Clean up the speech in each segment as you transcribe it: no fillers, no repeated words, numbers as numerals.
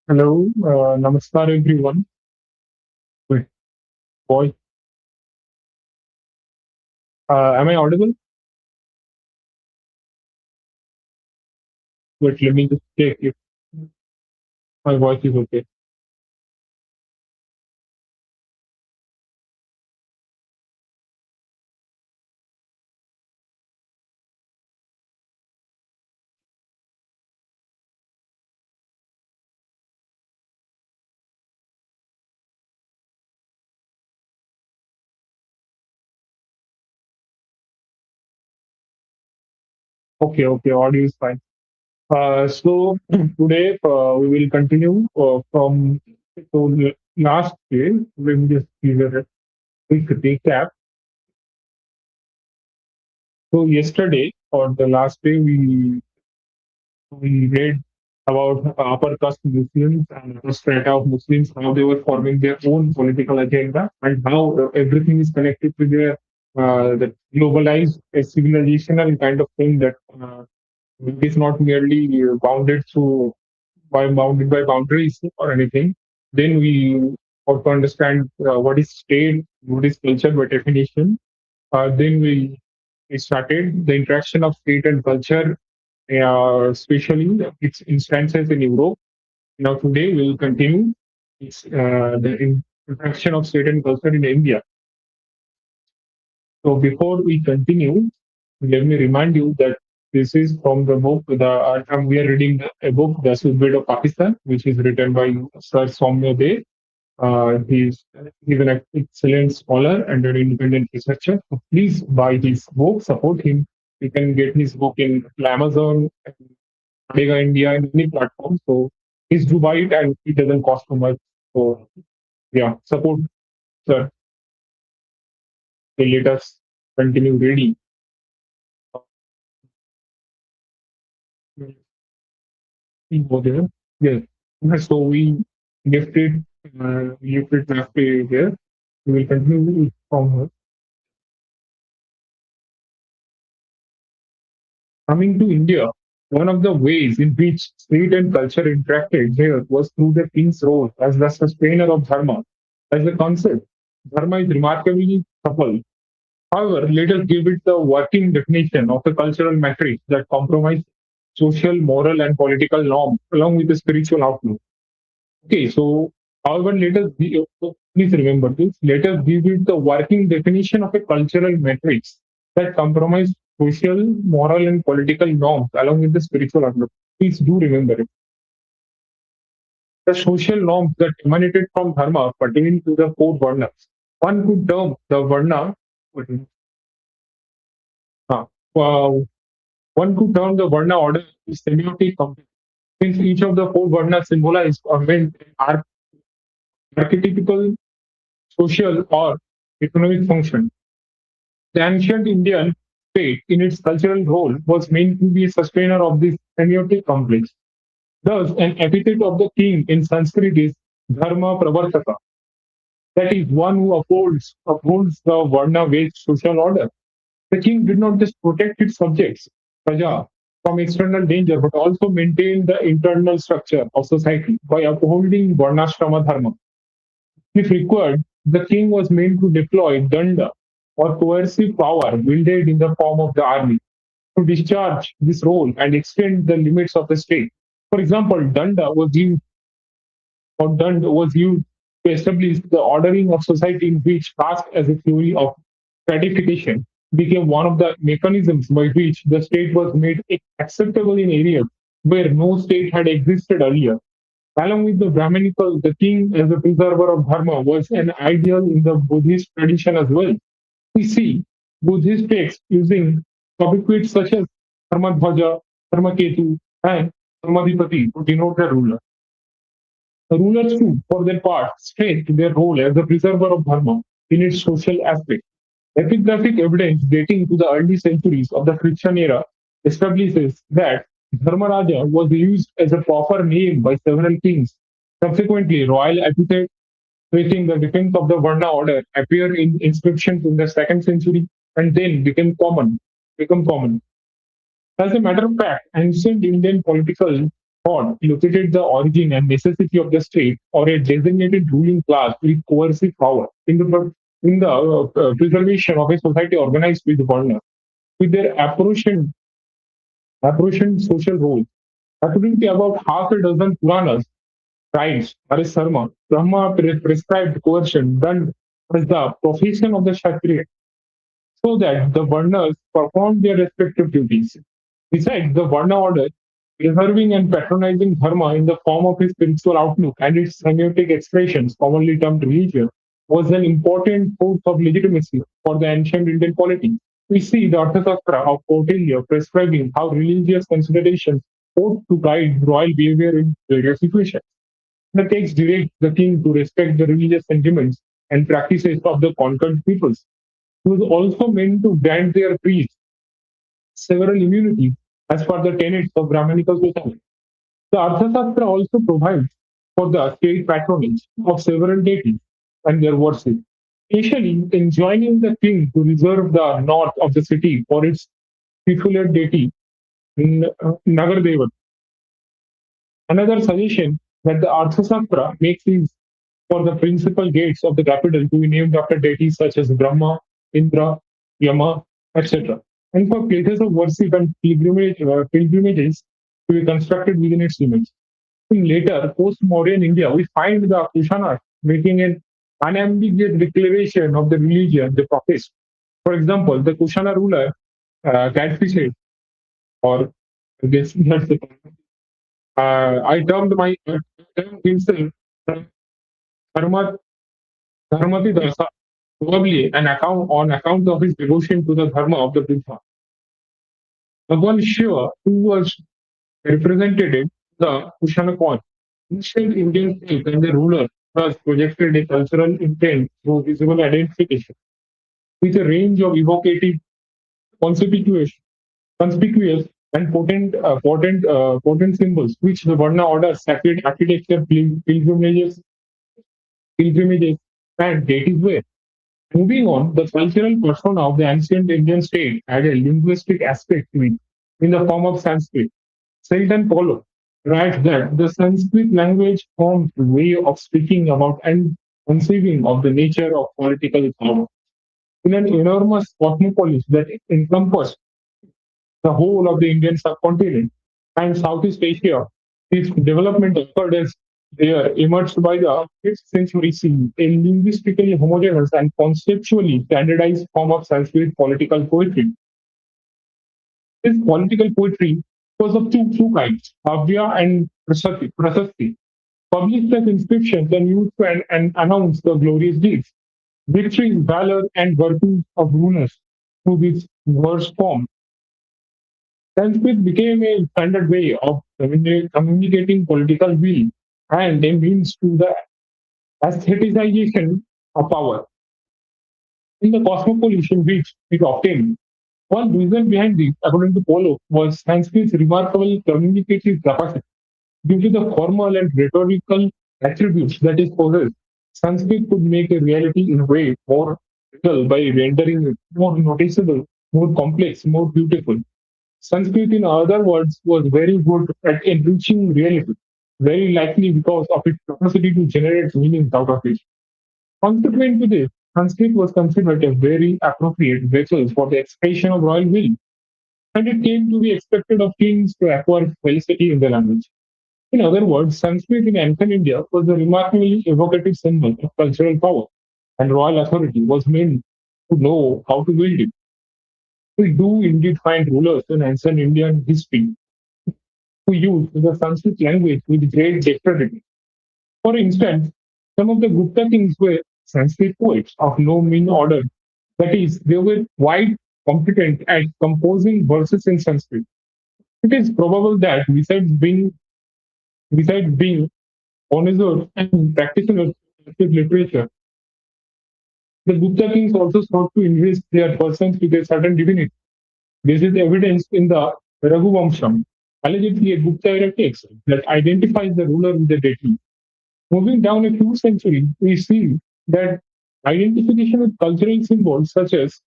Hello, namaskar everyone. Wait, boy, am I audible? Wait, let me just check if my voice is okay. Okay, okay, audio is fine. So today we will continue from last day. Let me just give a quick recap. So yesterday or the last day we read about upper caste Muslims and upper strata of Muslims, how they were forming their own political agenda, and how everything is connected to their the globalized civilizational kind of thing that it is not merely bounded by boundaries or anything. Then we have to understand what is state, what is culture by definition. Then we started the interaction of state and culture, especially its instances in Europe. Now, today we will continue the interaction of state and culture in India. So, before we continue, let me remind you that this is from the book. We are reading a book, The Seedbed of Pakistan, which is written by Sir Saumya Dey. He's an excellent scholar and an independent researcher. So please buy his book, support him. You can get his book in Amazon, Mega India, and any platform. So please do buy it, and it doesn't cost too much. So yeah, support, sir. Okay, let us continue reading. Over there. Yes. So left it last day here. We will continue from here. Coming to India, one of the ways in which state and culture interacted here was through the king's role as the sustainer of dharma. As a concept, dharma is remarkably supple. However, let us give it the working definition of a cultural matrix that compromises social, moral, and political norms along with a spiritual outlook. Okay, so however, please remember this. Let us give it the working definition of a cultural matrix that compromise social, moral, and political norms along with the spiritual outlook. Please do remember it. The social norms that emanated from dharma pertaining to the four varnas. One could term the uh, uh, one could term the varna order as semiotic complex, since each of the four varnas symbolize or meant archetypical social or economic function. The ancient Indian state, in its cultural role, was meant to be a sustainer of this semiotic complex. Thus, an epithet of the king in Sanskrit is Dharma Pravartaka, that is, one who upholds the Varna-based social order. The king did not just protect its subjects, Praja, from external danger, but also maintain the internal structure of society by upholding Varnashrama Dharma. If required, the king was meant to deploy danda or coercive power wielded in the form of the army to discharge this role and extend the limits of the state. For example, danda was used to establish the ordering of society in which caste as a theory of stratification became one of the mechanisms by which the state was made acceptable in areas where no state had existed earlier. Along with the Brahminical, the king as a preserver of dharma was an ideal in the Buddhist tradition as well. We see Buddhist texts using sobriquets such as Dharmadhvaja, Dharmaketu, and Dharmadhipati to denote the ruler. The rulers too, for their part, stressed their role as the preserver of dharma in its social aspect. Epigraphic evidence dating to the early centuries of the Christian era establishes that Dharmaraja was used as a proper name by several kings. Subsequently, royal epithet praising the defense of the Varna order appeared in inscriptions in the second century and then become common. As a matter of fact, ancient Indian political thought located the origin and necessity of the state or a designated ruling class with coercive power in the preservation of a society organized with honor, with their apportioned social roles. According to about half a dozen Puranas, tribes, Haris Sarma, Brahma prescribed coercion done as the profession of the Kshatriya so that the Varnas performed their respective duties. Besides, the Varna order, preserving and patronizing dharma in the form of its spiritual outlook and its semiotic expressions, commonly termed religion, was an important source of legitimacy for the ancient Indian polity. We see the Arthashastra of Kautilya prescribing how religious considerations ought to guide royal behavior in various situations. The text directs the king to respect the religious sentiments and practices of the conquered peoples. It was also meant to grant their priests several immunities as per the tenets of Brahmanical society. The Arthashastra also provides for the state patronage of several deities and their worship, especially enjoining the king to reserve the north of the city for its titular deity Nagardevat. Another suggestion that the Arthashastra makes is for the principal gates of the capital to be named after deities such as Brahma, Indra, Yama, etc. And for places of worship and pilgrimages to be constructed within its limits. In later post-Mauryan India, we find the Kushanas making an unambiguous declaration of the religion they profess. For example, the Kushana ruler Cadphises, or that's the I termed himself Dharma, Dharmati Dasa, probably an account on account of his devotion to the dharma of the Buddha. Bhagwan Shiva, who was represented in the Kushana coin, ancient Indian state and the ruler thus projected a cultural intent through visible identification, with a range of evocative, conspicuous, conspicuous and potent symbols, which the Varna order, sacred architecture, pilgrimages, and deities were. Moving on, the cultural persona of the ancient Indian state had a linguistic aspect to it in the form of Sanskrit. Sultan Polo writes that the Sanskrit language forms a way of speaking about and conceiving of the nature of political power. In an enormous cosmopolis that encompassed the whole of the Indian subcontinent and Southeast Asia, its development occurred as there emerged by the 5th century CE, a linguistically homogeneous and conceptually standardized form of Sanskrit political poetry. This political poetry was of two kinds, Kavya and Prasasti, published as inscriptions and used to and announce the glorious deeds, victories, valor, and virtues of rulers through this verse form. Sanskrit became a standard way of communicating political will and a means to the aestheticization of power. In the cosmopolitan which it obtained, one reason behind this, according to Polo, was Sanskrit's remarkable communicative capacity. Due to the formal and rhetorical attributes that it possessed, Sanskrit could make a reality in a way more real by rendering it more noticeable, more complex, more beautiful. Sanskrit, in other words, was very good at enriching reality, very likely because of its capacity to generate meanings out of it. Consequent to this, Sanskrit was considered a very appropriate vessel for the expression of royal will, and it came to be expected of kings to acquire felicity in the language. In other words, Sanskrit in ancient India was a remarkably evocative symbol of cultural power, and royal authority was meant to know how to wield it. We do indeed find rulers in ancient Indian history who used the Sanskrit language with great dexterity. For instance, some of the Gupta kings were Sanskrit poets of no mean order. That is, they were quite competent at composing verses in Sanskrit. It is probable that besides being connoisseurs and practitioners of Sanskrit literature, the Gupta kings also sought to invest their persons with a certain divinity. This is evidenced in the Raghuvamsham, allegedly a Gupta era text that identifies the ruler with the deity. Moving down a few centuries, we see that identification with cultural symbols such as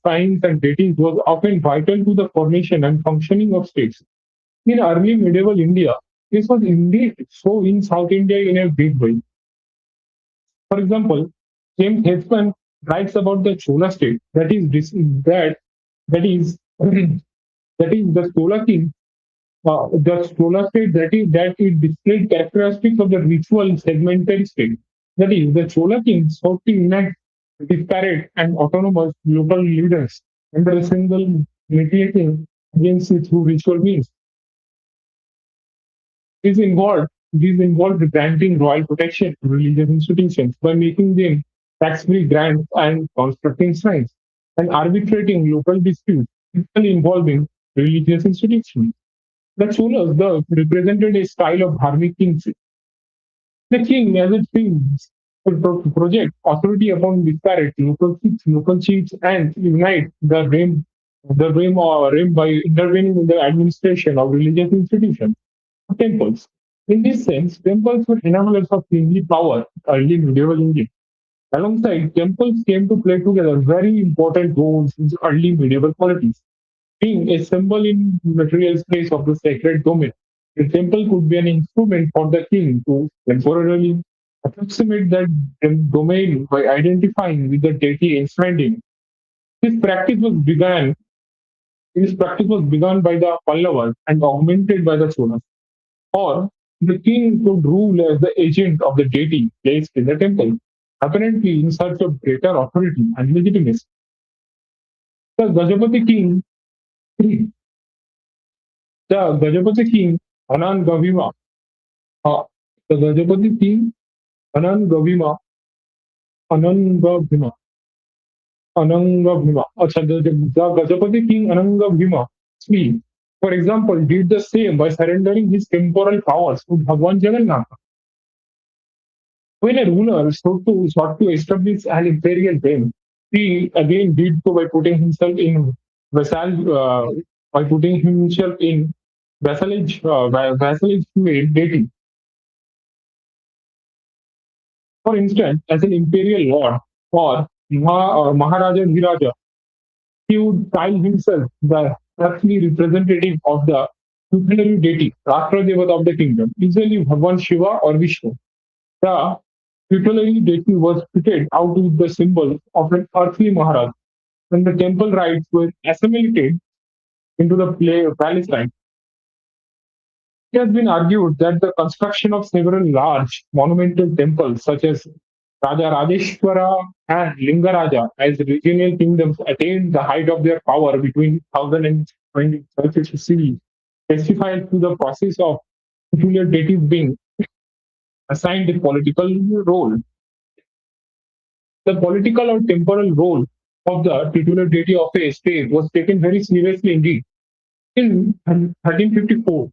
signs and deities was often vital to the formation and functioning of states. In early medieval India, this was indeed so in South India in a big way. For example, James Hetzman writes about the Chola state, that is that is the Chola king, the Chola state that it displayed characteristics of the ritual segmented state. That is, the Chola king sought to unite disparate and autonomous local leaders under a single mediating against it through ritual means. These involved granting royal protection to religious institutions by making them tax-free grants and constructing shrines, and arbitrating local disputes, typically involving religious institutions. The Cholas thus represented a style of dharmic kingship. The king, as it seems, could project authority upon disparate local chiefs, and unite the realm by intervening in the administration of religious institutions. Temples. In this sense, temples were enablers of kingly power in early medieval India. Alongside, temples came to play together very important roles in early medieval politics. Being a symbol in material space of the sacred domain, the temple could be an instrument for the king to temporarily approximate that domain by identifying with the deity enshrined in it. This practice was began. This practice was begun by the Pallavas and augmented by the Cholas. Or the king could rule as the agent of the deity placed in the temple, apparently in search of greater authority and legitimacy. The Gajapati king, the Gajapati king Anangavima, uh, the Gajapati king Anangavima, Anangavima, Anangavima, the Gajapati king Anangavima, III, for example, did the same by surrendering his temporal powers to Bhagwan Jagannath. When a ruler sought to establish an imperial reign, he again did so vassal, uh, by putting himself in vassalage to a deity. For instance, as an imperial lord or Maharaja Dhiraja, he would style himself the earthly representative of the tutelary deity, Rashtradevat of the kingdom, usually Bhagwan Shiva or Vishnu. The tutelary deity was fitted out with the symbol of an earthly Maharaj, when the temple rites were assimilated into the palace rites. It has been argued that the construction of several large monumental temples, such as Raja Rajeshwara and Lingaraja, as regional kingdoms attained the height of their power between 1000 and 2030 CE, testifies to the process of peculiar deities being assigned a political role. The political or temporal role of the titular deity of a state was taken very seriously indeed. In 1354,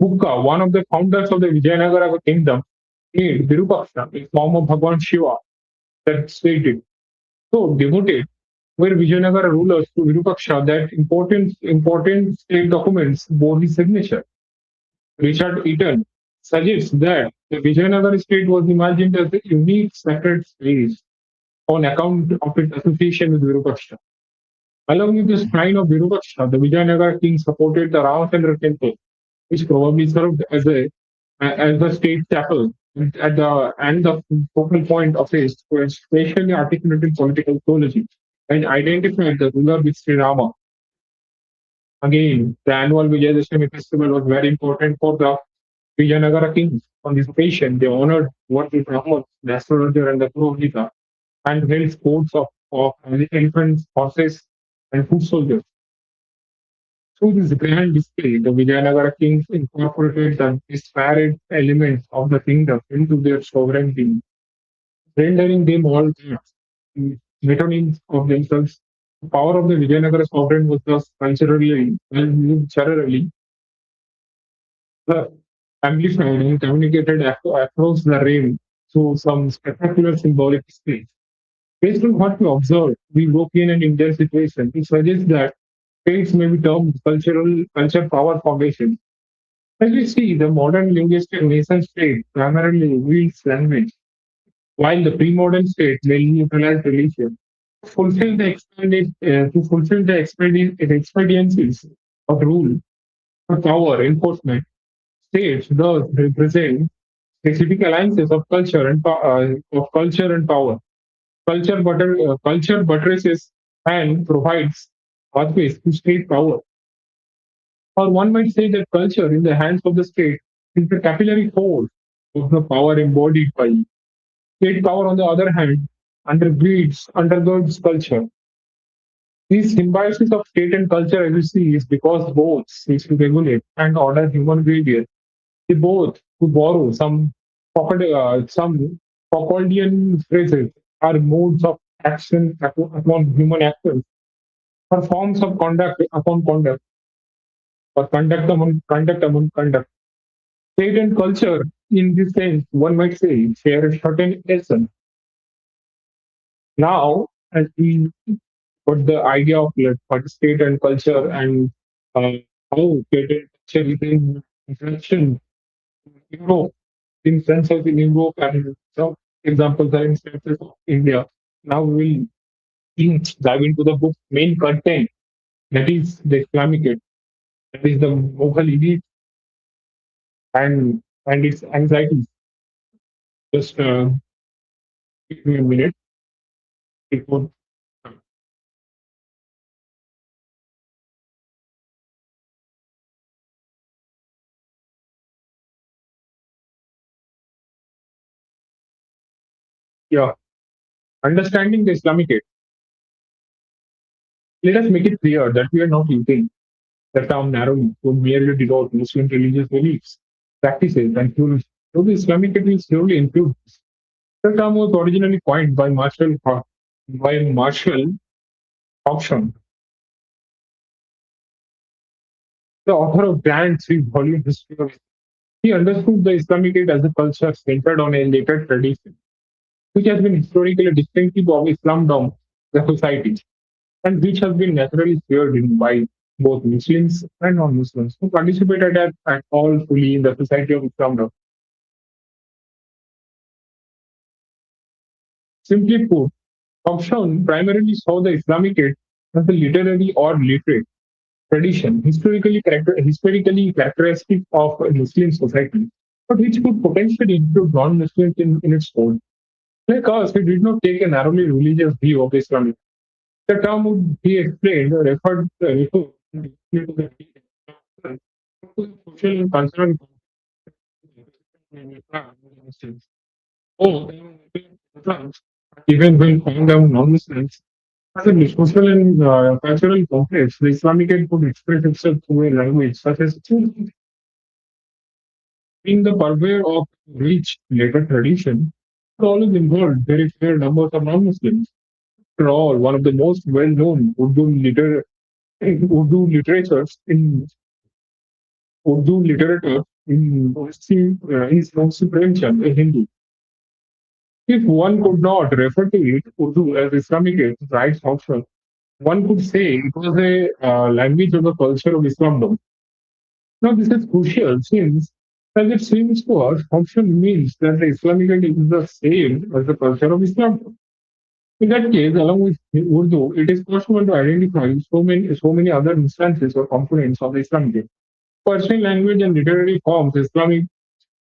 Bukka, one of the founders of the Vijayanagara kingdom, made Virupaksha, a form of Bhagwan Shiva, that stated. So devoted were Vijayanagara rulers to Virupaksha that important state documents bore his signature. Richard Eaton suggests that the Vijayanagara state was imagined as a unique sacred space on account of its association with Virupaksha. Along with the shrine of Virupaksha, the Vijayanagara king supported the Ramachandra temple, which probably served as the state chapel and the focal point of a spatially articulated political theology, and identified the ruler with Sri Rama. Again, the annual Vijayadashami festival was very important for the Vijayanagara kings. On this occasion, they honored worthy Brahmins, the astrologer, and the Purohita, and held sports of elephants, horses, and foot soldiers. Through this grand display, the Vijayanagara kings incorporated the disparate elements of the kingdom into their sovereign being, rendering them all gods, metonyms of themselves. The power of the Vijayanagara sovereign was thus culturally uh, amplified and communicated across the realm through some spectacular symbolic displays. Based on what we observed, the European and Indian situation, it suggests that states may be termed culture power formations. As we see, the modern linguistic nation state primarily wields language, while the pre-modern state mainly utilized religion. To fulfill the expediencies of rule, For power enforcement, states thus represent specific alliances of culture and power. Culture buttresses and provides pathways to state power. Or one might say that culture in the hands of the state is the capillary force of the power embodied by state power, on the other hand, undergirds culture. This symbiosis of state and culture, as you see, is because both seek to regulate and order human behavior. They both, to borrow some Foucauldian phrases, are modes of action upon human actions, or forms of conduct upon conduct, or conduct among conduct. State and culture, in this sense, one might say, share a certain essence. Now, as we put the idea of what state and culture and uh, how state and culture is in interaction in Europe, in senses in Europe, and some examples are instances of India. Now we will dive into the book's main content, that is the Islamic State, that is the Mughal elite and its anxieties. Just give me a minute. It would, yeah, understanding the Islamic State. Let us make it clear that we are not using the term narrowly to merely denote Muslim religious beliefs, practices, and theories. So the Islamic State will slowly include this. The term was originally coined by Marshall Hawkson, the author of Grand Three-Volume History of Islam. He understood the Islamic State as a culture centered on a later tradition, which has been historically distinctive of Islamdom, the society, and which has been naturally shared in by both Muslims and non-Muslims who participated at all fully in the society of Islamdom. Simply put, Hobson primarily saw the Islamic State as a literary or literate tradition, historically characteristic of a Muslim society, but which could potentially include non-Muslims in its fold. Like us, we did not take a narrowly religious view of Islam. The term would be explained or referred to the social and cultural Muslims. Oh, Muslims, even when found among non-Muslims, as a social and cultural complex, the Islamic State could express itself through a language such as being the purveyor of rich later tradition, it always involved very fair numbers of non-Muslims. After all, one of the most well-known Urdu literatures in Urdu literature in is Munsif Premchand, a Hindu. If one could not refer to it, Urdu, as Islamic rights option, one could say it was a language of the culture of Islam. Now, this is crucial since, as it seems to us, option means that the Islamic is the same as the culture of Islam. In that case, along with Urdu, it is possible to identify so many other instances or components of the Islamic. Persian language and literary forms, Islamic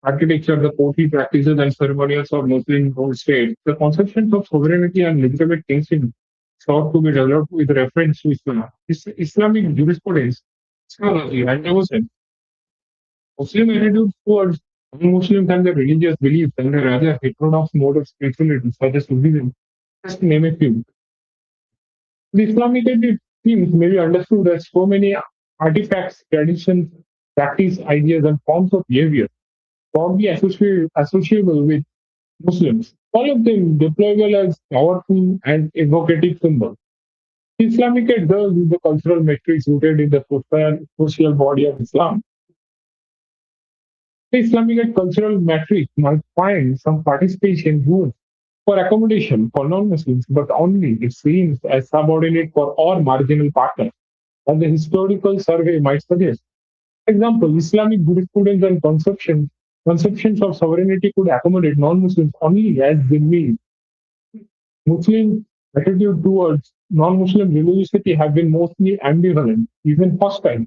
architecture, the poetry practices and ceremonials of Muslim ruled states, the conceptions of sovereignty and legitimate kingship sought to be developed with reference to Islam. Islamic jurisprudence, theology, and devotion. Muslim attitudes towards non-Muslims and their religious beliefs and a rather heterodox mode of spirituality, such as Buddhism, just to name a few. The Islamic themes may be understood as so many artifacts, traditions, practice, ideas, and forms of behavior broadly associable with Muslims, all of them deployable as powerful and evocative symbols. The Islamic thus is the cultural matrix rooted in the social body of Islam. The Islamic cultural matrix might find some participation room for accommodation for non-Muslims, but only it seems as subordinate for or marginal partner, as the historical survey might suggest. Example, Islamic jurisprudence and conceptions of sovereignty could accommodate non-Muslims only as they mean. Muslim attitude towards non-Muslim religiosity have been mostly ambivalent, even hostile.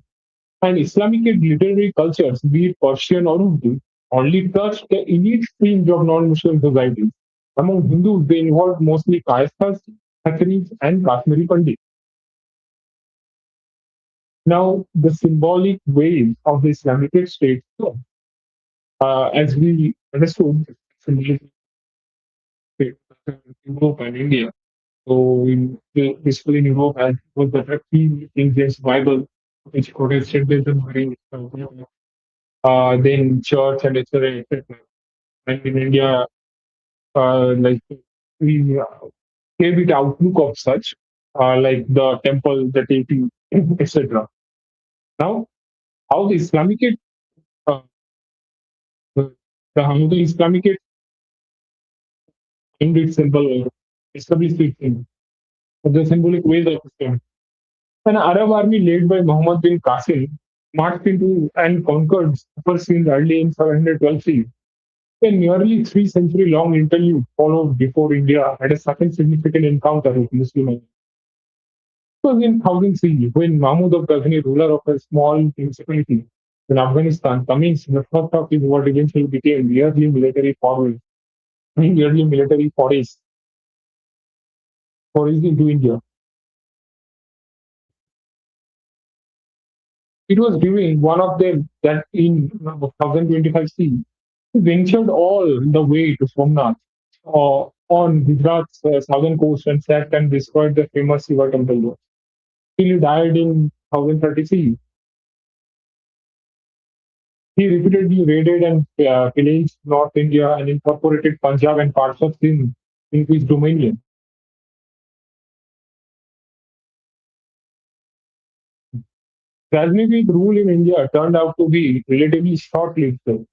And Islamic literary cultures, be it Persian or Urdu, only touched the elite fringe of non-Muslim societies. Among Hindus, they involved mostly Kayasthas, Khatris, and Kashmiri Pandits. Now, the symbolic waves of the Islamic state, as we understood, symbolic state Europe and India. So, basically, in Europe, as was the King James Bible, which Protestantism brings, then church and etc. etc. And in India, like we gave it outlook of such, like the temple, the deity, etc. Now, how the Islamic uh, how the Islamic aimed its symbol or established its symbol, the symbolic ways of Islam. An Arab army led by Muhammad bin Qasim marched into and conquered Persia early in 712 CE. A nearly 3 century long interlude followed before India had a second significant encounter with Muslim. It was in 1000 CE when Mahmud of Ghazni, ruler of a small principality in Afghanistan, commenced the first of his what eventually became yearly military forays into India. It was during one of them that in 1025 CE, he ventured all the way to Somnath on Gujarat's southern coast and sacked and destroyed the famous Shiva temple. He died in 1030 CE. He repeatedly raided and pillaged North India and incorporated Punjab and parts of Sindh into his dominion. Ghaznavid rule in India turned out to be relatively short-lived. Though.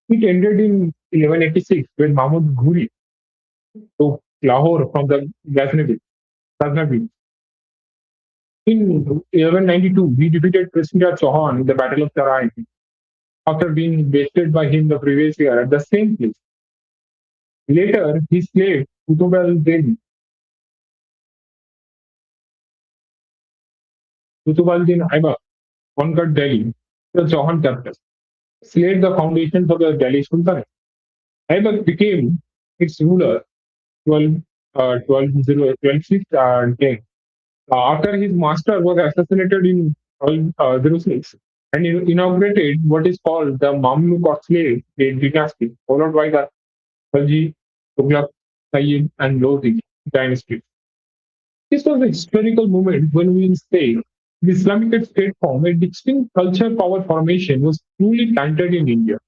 It ended in 1186 when Mahmud Ghuri took Lahore from the Ghaznavid. In 1192, he defeated Prithviraj Chauhan in the Battle of Tarai after being bested by him the previous year at the same place. Later, he slaved Qutubal-Din Aibak conquered Delhi, the Chauhan capital, laid the foundations of the Delhi Sultanate. Aibak became its ruler 12, 1206 and 10. After his master was assassinated in 1206 and inaugurated what is called the Mamluk or slave dynasty, followed by the Khalji, Tughlaq, Sayyid, and Lodi dynasty. This was a historical moment when we say the Islamic state form, a distinct culture power formation, was truly planted in India.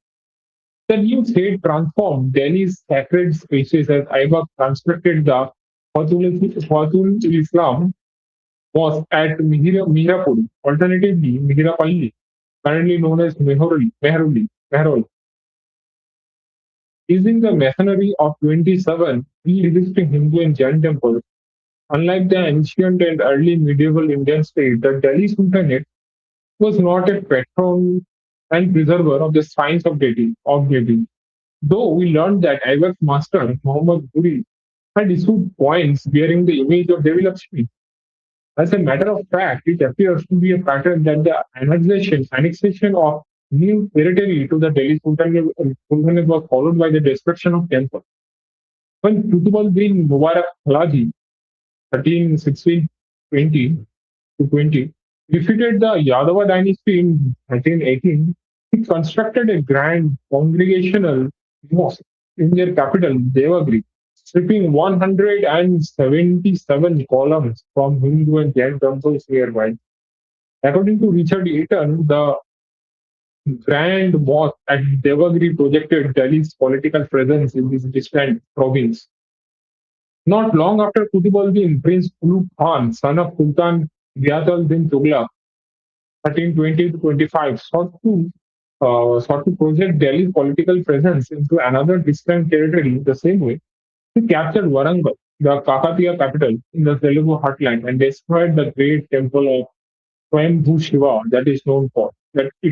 The new state transformed Delhi's sacred spaces as Aibak constructed the Fatul Islam Mosque at Mirapur, alternatively Mihrapalli, currently known as Mehroli. Using the masonry of 27 pre-existing Hindu and Jain temples, unlike the ancient and early medieval Indian state, the Delhi Sultanate was not a patron and preserver of the science of deity. Though we learned that Aibak's master, Muhammad Ghuri, had issued coins bearing the image of Devi Lakshmi. As a matter of fact, it appears to be a pattern that the annexation of new territory to the Delhi Sultanate was followed by the destruction of temples. When Qutb bin Mubarak Khalji, 1316 to 20, defeated the Yadava dynasty in 1918, he constructed a grand congregational mosque in their capital, Devagiri, stripping 177 columns from Hindu and Jain temples nearby. According to Richard Eaton, the grand mosque at Devagiri projected Delhi's political presence in this distant province. Not long after Qutb Prince Ulugh Khan, son of Sultan Ghiyath bin Tughlaq, 1320 to 25, sought to project Delhi's political presence into another distant territory the same way. He captured Warangal, the Kakatiya capital in the Telugu heartland, and destroyed the great temple of Swayambhu Shiva that it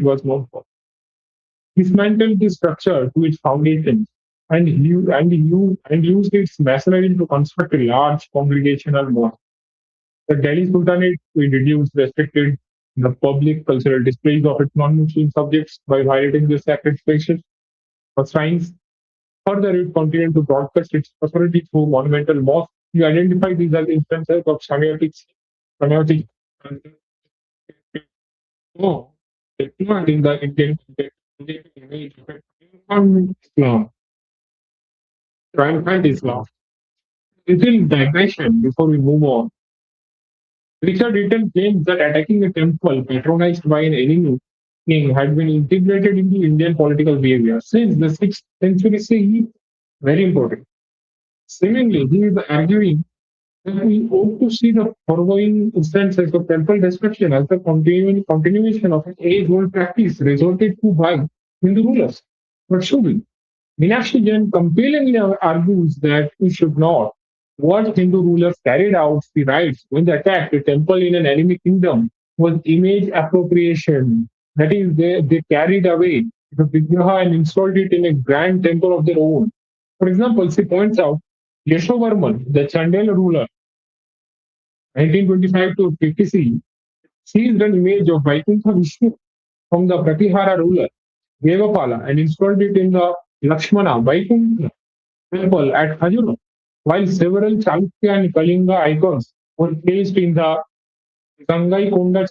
was known for. Dismantled the structure to its foundations and used its masonry to construct a large congregational mosque. The Delhi Sultanate introduced restricted the public cultural displays of its non-Muslim subjects by violating the sacred spaces or shrines. Further, it continued to broadcast its authority through monumental mosques. We identify these as instances of semiotic oh, in the Indian context, image of a Islam, triumphant Islam. Little digression before we move on. Richard Eaton claims that attacking a temple patronized by an enemy king had been integrated into Indian political behavior since the 6th century CE. Very important. Seemingly, he is arguing that we ought to see the foregoing instances of temple destruction as a continuation of an age-old practice resorted to by Hindu rulers. But should we? Meenakshi Jain compellingly argues that we should not. What Hindu rulers carried out the rites when they attacked a temple in an enemy kingdom was image appropriation. That is, they carried away the Vigraha and installed it in a grand temple of their own. For example, she points out Yashovarman, the Chandela ruler, 1925 to 50 CE, seized an image of Vaikuntha Vishnu from the Pratihara ruler, Devapala, and installed it in the Lakshmana Vaikuntha temple at Hajura, while several Chalukya and Kalinga icons were placed in the Gangai Konda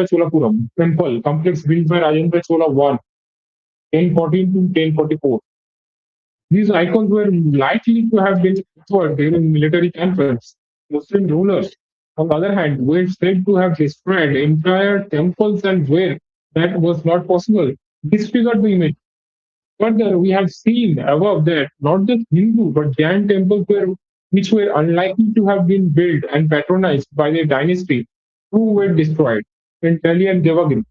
Cholapuram temple complex built by Rajendra Chola I, 1014 to 1044. These icons were likely to have been destroyed during military campaigns. Muslim rulers, on the other hand, were said to have destroyed entire temples and where that was not possible, disfigured the image. Further, we have seen above that not just Hindu but Jain temples which were unlikely to have been built and patronized by the dynasty who were destroyed in Delhi and Devagiri.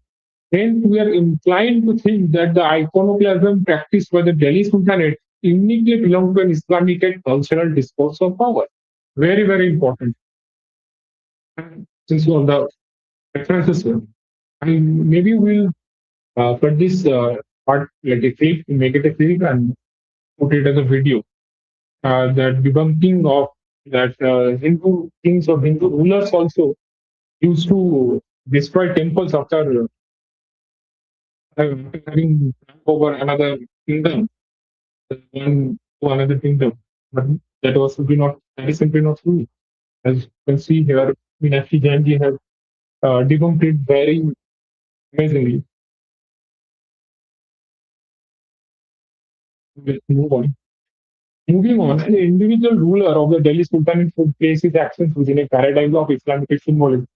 Hence, we are inclined to think that the iconoclasm practiced by the Delhi Sultanate immediately belonged to an Islamic cultural discourse of power. Very, very important. Since on the references here, and maybe we'll cut this part like a clip, make it a clip, and put it as a video. That debunking of that Hindu kings or Hindu rulers also used to destroy temples after having over another kingdom, one to another kingdom. But that is simply not true. As you can see here, Meenakshi Jainji has debunked it very amazingly. Let's move on. Moving on, an individual ruler of the Delhi Sultanate would place his actions within a paradigm of Islamic symbolism.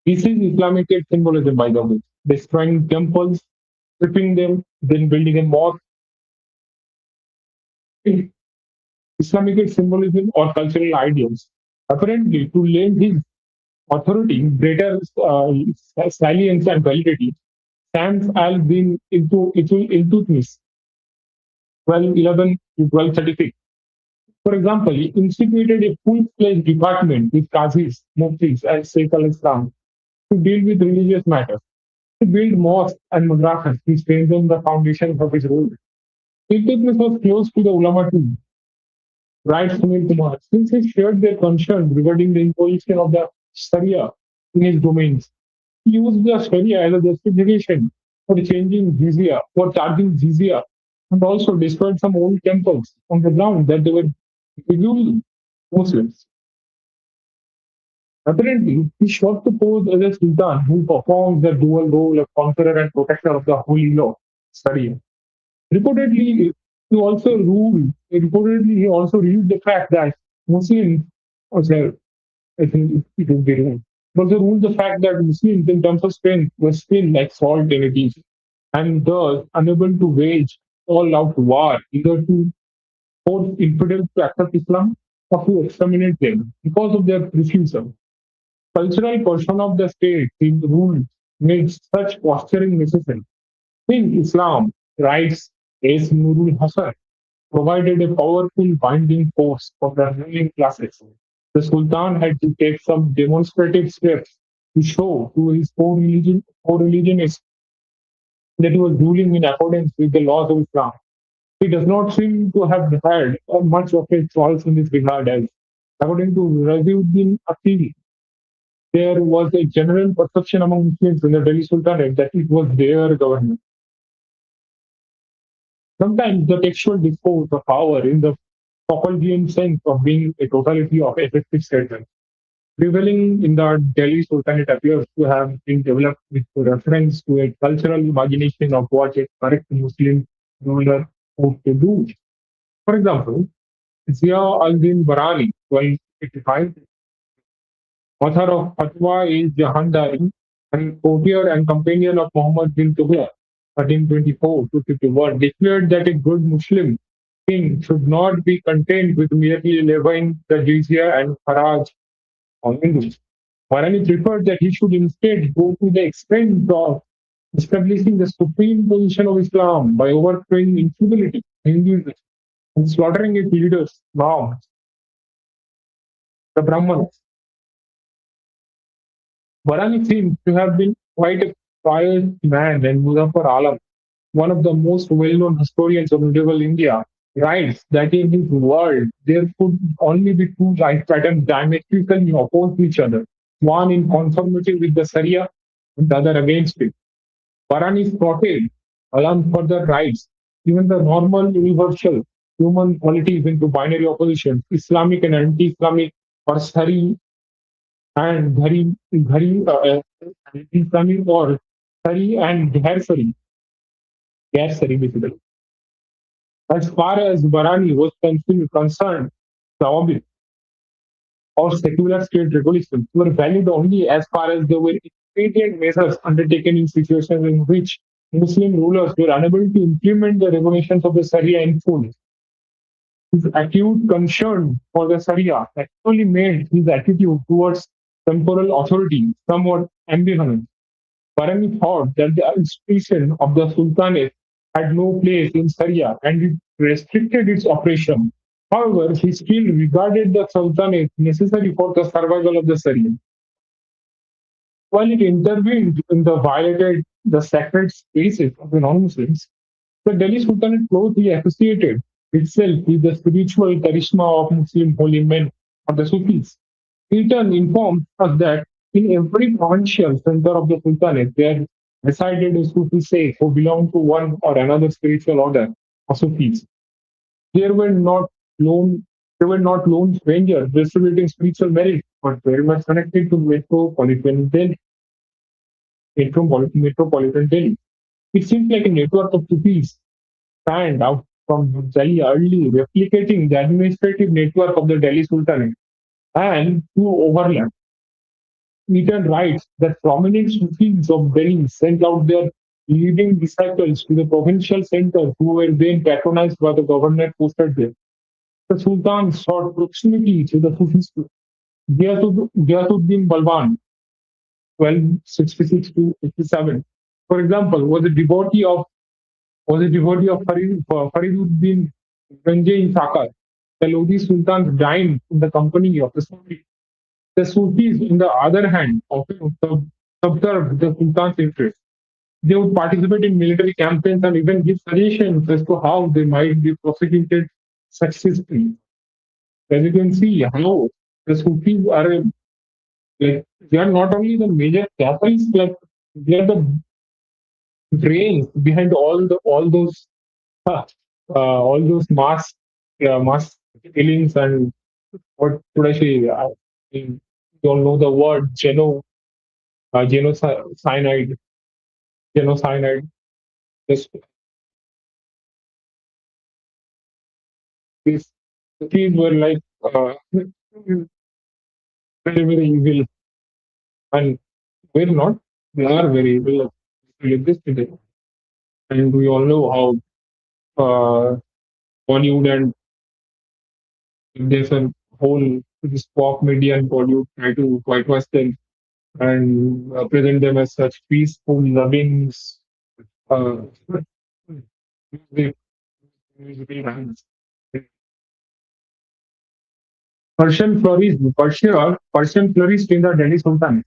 This is Islamic symbolism, by the way. Destroying temples, stripping them, then building a mosque. Islamic symbolism or cultural ideals. Apparently, to lend his authority greater salience and validity, Shams al-Din Iltutmish, 1211 to 1236. For example, he instituted a full-fledged department with qazis, muftis, and Sheikh al-Islam to deal with religious matters. To build mosques and madrasas to strengthen the foundations of his rule. Iltutmish was close to the ulama too, writes Sunil Kumar, since he shared their concerns regarding the imposition of the Sharia in his domains. He used the Sharia as a justification for charging jizya, and also destroyed some old temples on the ground that they were usually Muslims. Apparently, he sought to pose as a sultan who performs the dual role of conqueror and protector of the holy law, Sharia. Reportedly, he also ruled the fact that Muslims, or sorry, I think it would be wrong. He also ruled the fact that Muslims, in terms of strength, were still like salt in a dish, and thus unable to wage all-out war, either to force infidels to accept Islam or to exterminate them because of their refusal. Cultural portion of the state in the rule made such posturing necessary. In Islam, writes S. Nurul Hasan, provided a powerful binding force for the ruling classes. The Sultan had to take some demonstrative steps to show to his co-religionists that he was ruling in accordance with the laws of Islam. He does not seem to have had much of a choice in this regard, as according to Raziuddin Akili, there was a general perception among Muslims in the Delhi Sultanate that it was their government. Sometimes the textual discourse of power in the Foucauldian sense of being a totality of effective statements prevailing in the Delhi Sultanate appears to have been developed with reference to a cultural imagination of what a correct Muslim ruler ought to do. For example, Zia al-Din Barani, 1285, author of Fatwa-e-Jahandari and courtier and companion of Muhammad bin Tughlaq, 1324 to 51, declared that a good Muslim king should not be content with merely levying the jizya and haraj on Hindus. Marani preferred that he should instead go to the extent of establishing the supreme position of Islam by overthrowing infidelity, Hinduism, and slaughtering its leaders, now the Brahmins. Varani seems to have been quite a pious man, and Muzaffar Alam, one of the most well-known historians of medieval India, writes that in his world there could only be two life patterns diametrically opposed to each other, one in conformity with the Sharia and the other against it. Varani spotted, Alam further writes, even the normal universal human qualities into binary opposition, Islamic and anti-Islamic, or Sari and Islamic or Sari and Ghair Sari basically. As far as Barani was concerned, Tawabi or secular state regulations were valid only as far as they were expedient measures undertaken in situations in which Muslim rulers were unable to implement the regulations of the Sharia in full. His acute concern for the Sharia actually made his attitude towards temporal authority somewhat ambivalent. Barani thought that the institution of the Sultanate had no place in Sharia and it restricted its operation. However, he still regarded the Sultanate necessary for the survival of the Sharia. While it intervened in the violated the sacred spaces of the non-Muslims, the Delhi Sultanate closely associated itself with the spiritual charisma of Muslim holy men or the Sufis. Eaton informs us that in every provincial center of the Sultanate, there resided a Sufi sheikh who belonged to one or another spiritual order or Sufis. They were not lone, they were not lone strangers distributing spiritual merit, but very much connected to metropolitan Delhi. It seems like a network of Sufis spanned out from Delhi early, replicating the administrative network of the Delhi Sultanate and to overlap. Eaton writes that prominent Sufis of Delhi sent out their leading disciples to the provincial centers who were then patronized by the governor posted there. The Sultan sought proximity to the Sufis. Ghiasuddin Balban, 1266 to 87, for example, was a devotee of Fariduddin Ganjai Sakar. The Lodi Sultans dined in the company of the Sufis. The Sufis, on the other hand, often subserved the Sultan's interests. They would participate in military campaigns and even give suggestions as to how they might be prosecuted successfully. As you can see, how the Sufis are they are not only the major Catholics, like they are the brains behind uh, all those mass killings and what should I say? I don't know the word genocide, genocide. This, these these were like very very evil, and we're not. They are very evil. We exist today, and we all know how Bollywood and there's a whole this pop media and Bollywood try to whitewash them and present them as such peaceful, loving, uh, music, musical bands. Persian flourished in the Delhi Sultanate.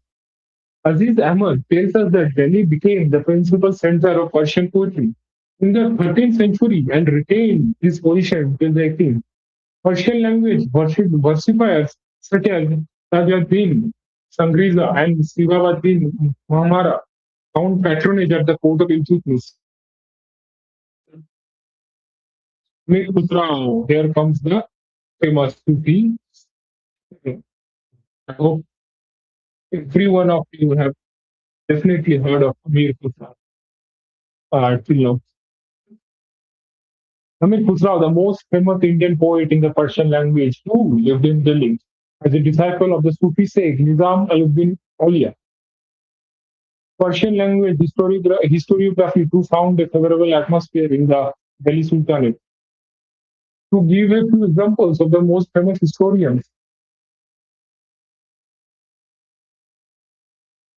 Aziz Ahmad tells us that Delhi became the principal center of Persian poetry in the 13th century and retained this position till the 18th. Persian language versifiers such as Tajuddin Sangriza and Sivavati Mahamara found patronage at the court of Iltutmish. Putra, here comes the famous Sufi. I hope every one of you have definitely heard of Amir Putra till now. Amir Khusrau, the most famous Indian poet in the Persian language, who lived in Delhi as a disciple of the Sufi sage Nizam al-Din Auliya. Persian language historiography too found a favorable atmosphere in the Delhi Sultanate. To give a few examples of the most famous historians,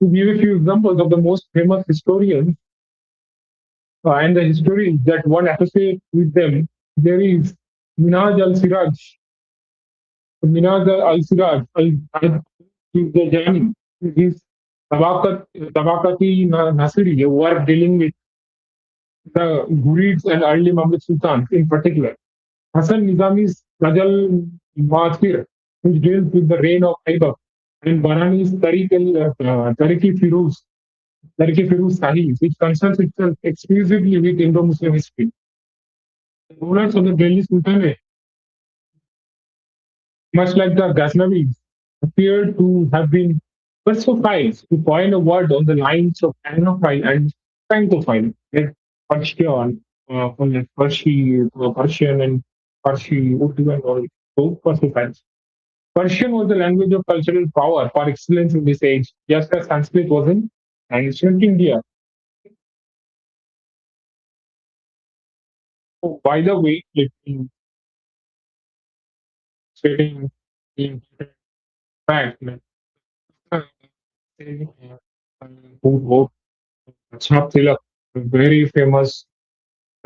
to give a few examples of the most famous historians and the histories that one associates with them, there is Minhaj al-Siraj, Minhaj al-Siraj, al-Jani, his Tabakati Nasiri, a work dealing with the Ghurids and early Mamluk Sultans in particular. Hassan Nizami's Rajal Maasir, which deals with the reign of Aibak, and Barani's Tariq-i Firuz Sahib, which concerns itself exclusively with Indo-Muslim history. The rulers of the Delhi Sultanate, much like the Ghaznavis, appear to have been Persophiles, to coin a word on the lines of Anglophile and Francophile, like Persian, Persian and Persi, Urdu and all, so Persophiles. Persian was the language of cultural power par excellence in this age, just as Sanskrit was in ancient India. Oh, by the way, let me stating the important fact that uh, who wrote Chhap Tilak, a very famous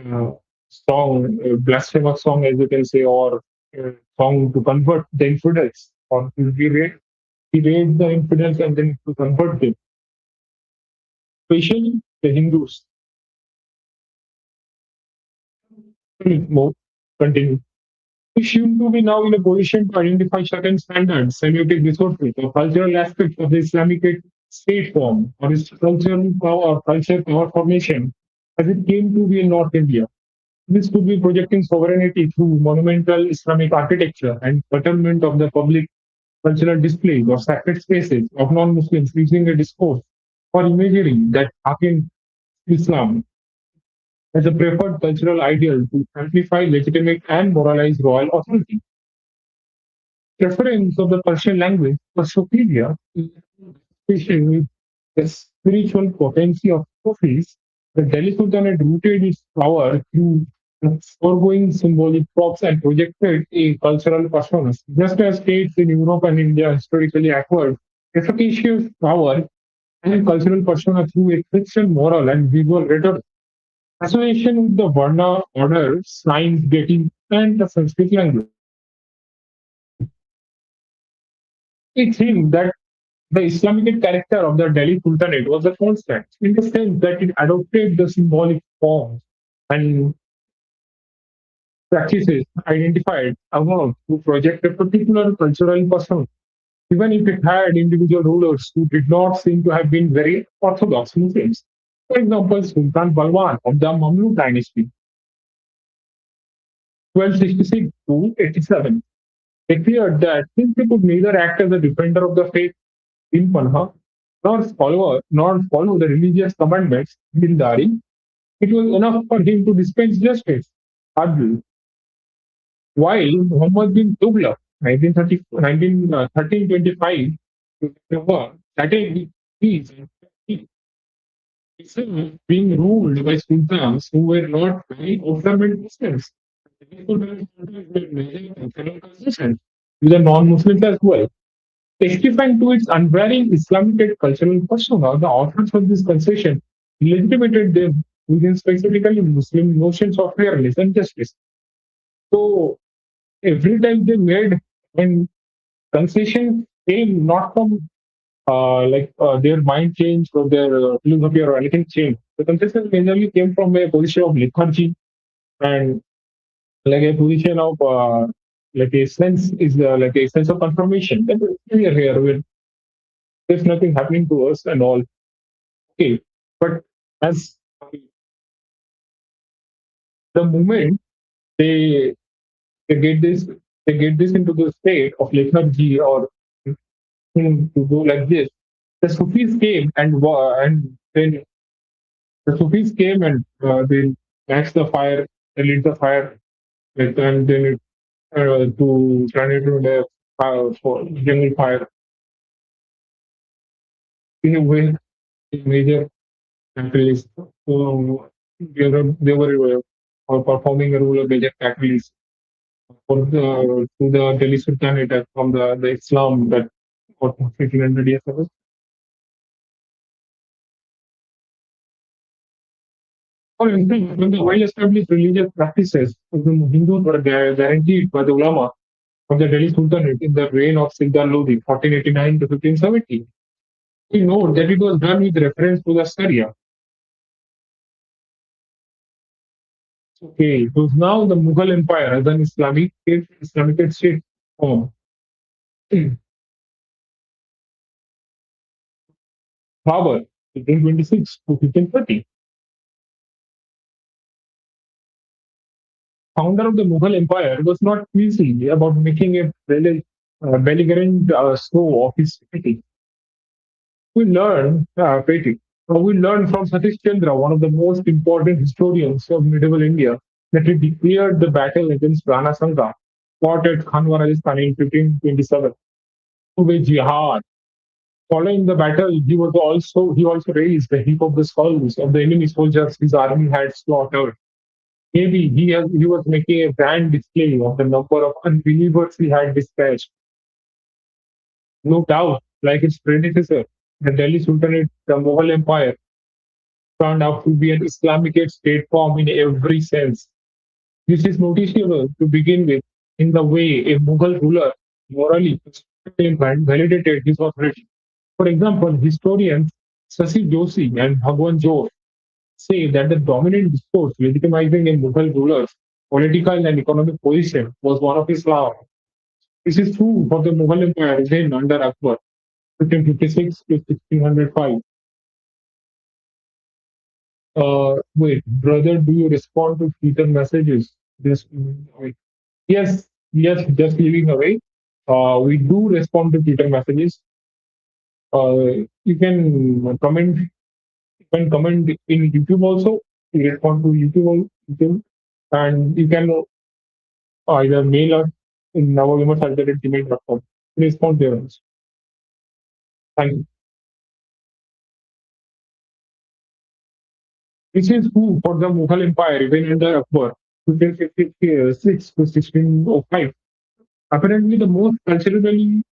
uh, song, a blasphemous song, as you can say, or a song to convert the infidels, or he raised the infidels and then to convert them, especially the Hindus. More continue. We seem to be now in a position to identify certain standards, semiotic resources, or cultural aspects of the Islamic state form, or its cultural power, culture power formation, as it came to be in North India. This could be projecting sovereignty through monumental Islamic architecture and betterment of the public cultural displays or sacred spaces of non-Muslims using a discourse or imagery that harken Islam as a preferred cultural ideal to amplify legitimate and moralize royal authority. Preference of the Persian language was superior, especially with the spiritual potency of Sufis. The Delhi Sultanate rooted its power through the foregoing symbolic props and projected a cultural persona. Just as states in Europe and India historically acquired efficacious power and cultural persona through a Christian moral and visual rhetoric. Association with the Varna order, signs, dating, and the Sanskrit language. We think that the Islamic character of the Delhi Sultanate was a constant in the sense that it adopted the symbolic forms and practices identified above to project a particular cultural persona, even if it had individual rulers who did not seem to have been very orthodox Muslims. For example, Sultan Balwan of the Mamluk dynasty, 1266 to 87, declared that since he could neither act as a defender of the faith in Panha nor follow the religious commandments, Dildari, it was enough for him to dispense justice. Adl, while Muhammad bin Tughlaq, 1325 to started with peace and Islam being ruled by sultans who were not very observant Muslims. They could have sometimes made major cultural concessions to the non-Muslims as well. Testifying to its unvarying Islamic cultural persona, the authors of this concession legitimated them within specifically Muslim notions of fairness and justice. So every time they made and concession came not from their mind changed or their philosophy or anything changed. The concession majorly came from a position of lethargy and like a position of like a sense of confirmation. That is clear here. there's nothing happening to us and all. Okay, but as the moment they they get this they get this into the state of lethargy or to do like this, the Sufis came and then the Sufis came and they matched the fire, they lit the fire, like, and then it, to turn it into the for general fire. In a way, major catalyst. So they were performing a role of major catalyst for to the Delhi Sultanate from the Islam that got 1500 years ago. For instance, when the well-established religious practices of the Hindus were guaranteed by the ulama of the Delhi Sultanate in the reign of Sildar Lodi, 1489 to 1570, we know that it was done with reference to the Sharia. Okay, so now the Mughal Empire as an Islamic state form. Babur, 1526 to 1530, founder of the Mughal Empire, was not easy about making a belligerent show of his city. We learn from Satish Chandra, one of the most important historians of medieval India, that he declared the battle against Rana Sanga, fought at Khanwa, Rajasthan in 1527, to be jihad. Following the battle, he also raised a heap of the skulls of the enemy soldiers his army had slaughtered. Maybe he was making a grand display of the number of unbelievers he had dispatched. No doubt, like its predecessor, the Delhi Sultanate, the Mughal Empire, turned out to be an Islamic state form in every sense. This is noticeable to begin with in the way a Mughal ruler morally and validated his authority. For example, historians Sasi Joshi and Bhagwan Jor say that the dominant discourse legitimizing a Mughal ruler's political and economic position was one of Islam. This is true for the Mughal Empire then under Akbar, 1556 to 1605. Wait, brother, do you respond to Twitter messages? Just wait. Yes, yes, just leaving away. We do respond to Twitter messages. You can comment. You can comment in YouTube also. You respond to YouTube, and you can either mail us in navavimas@gmail.com. Respond there also. Thank you. This is true for the Mughal Empire even under Akbar, 1556 to 1605. Apparently, the most culturally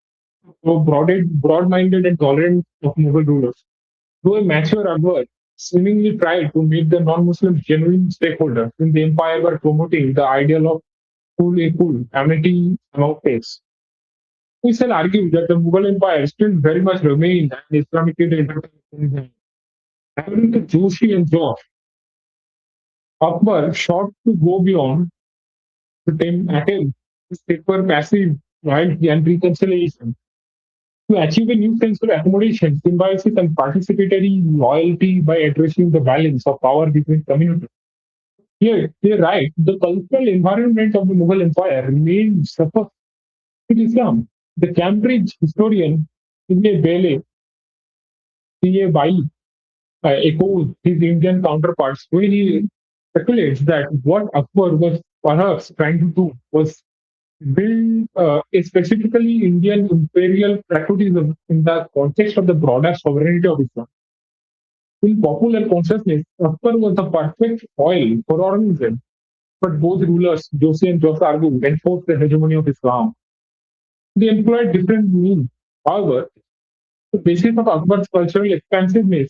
broad-minded and tolerant of Mughal rulers. Though a mature Akbar seemingly tried to make the non-Muslims genuine stakeholders in the empire by promoting the ideal of full amity among faiths. We shall argue that the Mughal Empire still very much remained an Islamic enterprise. According to Joshi and Josh, Akbar sought to go beyond the attempt to paper passive loyalty and reconciliation to achieve a new sense of accommodation, symbiosis, and participatory loyalty by addressing the balance of power between communities. Here, they write the cultural environment of the Mughal Empire remained suppressed with Islam. The Cambridge historian Ibn Bele C.A. Bai echoes his Indian counterparts when he speculates that what Akbar was perhaps trying to do was build a specifically Indian imperial patriotism in the context of the broader sovereignty of Islam. In popular consciousness, Akbar was the perfect foil for Aurangzeb, but both rulers, Joshi and Jos argue, enforced the hegemony of Islam. They employed different means. However, the basis of Akbar's cultural expansiveness,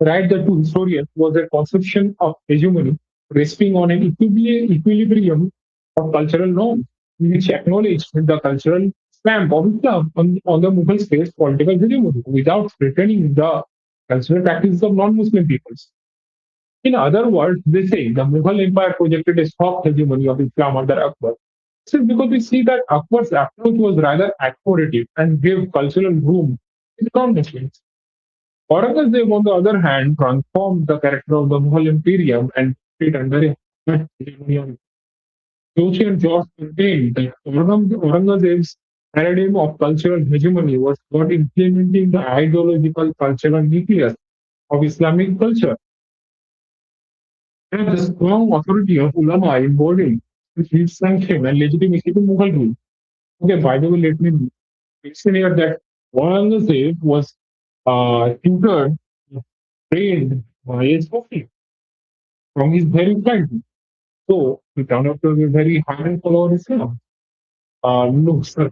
right, the two historians, was a conception of hegemony resting on an equilibrium of cultural norms, which acknowledged the cultural stamp of Islam on the Mughal state's political hegemony without threatening the cultural practices of non-Muslim peoples. In other words, they say the Mughal Empire projected a soft hegemony of Islam under Akbar. This is because we see that Akbar's approach was rather accommodative and gave cultural room enormously. Aurangzeb, on the other hand, transformed the character of the Mughal Imperium and put it under a hegemony of Joshi and George maintained that Aurangzeb's paradigm of cultural hegemony was about implementing the ideological cultural nucleus of Islamic culture and the strong authority of ulama embodied which gives sanction and legitimacy to Mughal rule. Okay, by the way, let me mention here that Aurangzeb was tutored, trained by a Sufi from his very childhood. So he turned out to be a very hard follower Islam. No, sir.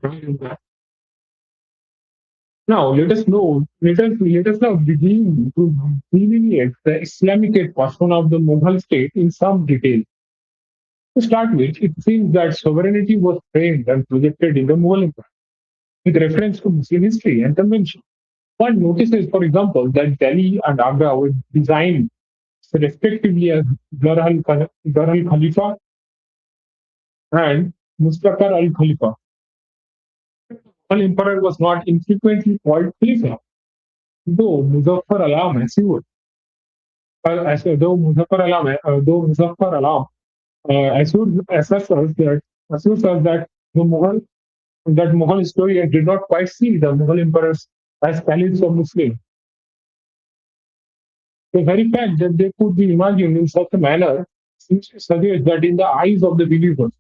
Now let us now begin to delineate the Islamic portion of the Mughal state in some detail. To start with, it seems that sovereignty was framed and projected in the Mughal Empire with reference to Muslim history and convention. One notices, for example, that Delhi and Agra were designed respectively as Dar al Khalifa and Mustaqar al Khalifa. Mughal emperor was not infrequently called Khalifa, though Muzaffar Alam assured though Muzaffar Alam assures us that Mughal historians did not quite see the Mughal emperors as caliphs of Muslims. The very fact that they could be imagined in such a manner seems to suggest that in the eyes of the believers,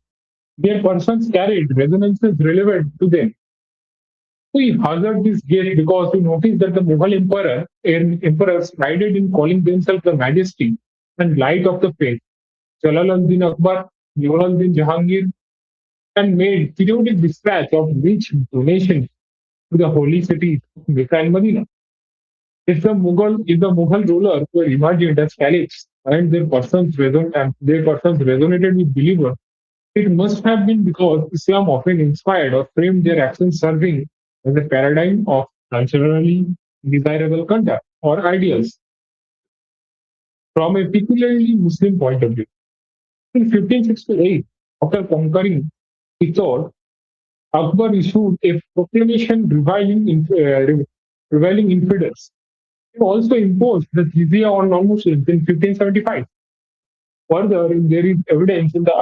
their persons carried resonances relevant to them. We hazard this guess because we notice that the Mughal emperors prided in calling themselves the majesty and light of the faith. Jalaluddin Akbar, Jalaluddin Jahangir, and made periodic dispatch of rich donations to the holy cities of Mecca and Medina. If the Mughal rulers were imagined as caliphs and their persons resonated with believers, it must have been because Islam often inspired or framed their actions serving as a paradigm of culturally desirable conduct or ideals from a peculiarly Muslim point of view. In 1568, after conquering Ithor, Akbar issued a proclamation reviling infidels. He also imposed the jizya on non-Muslims in 1575. Further, there is evidence in the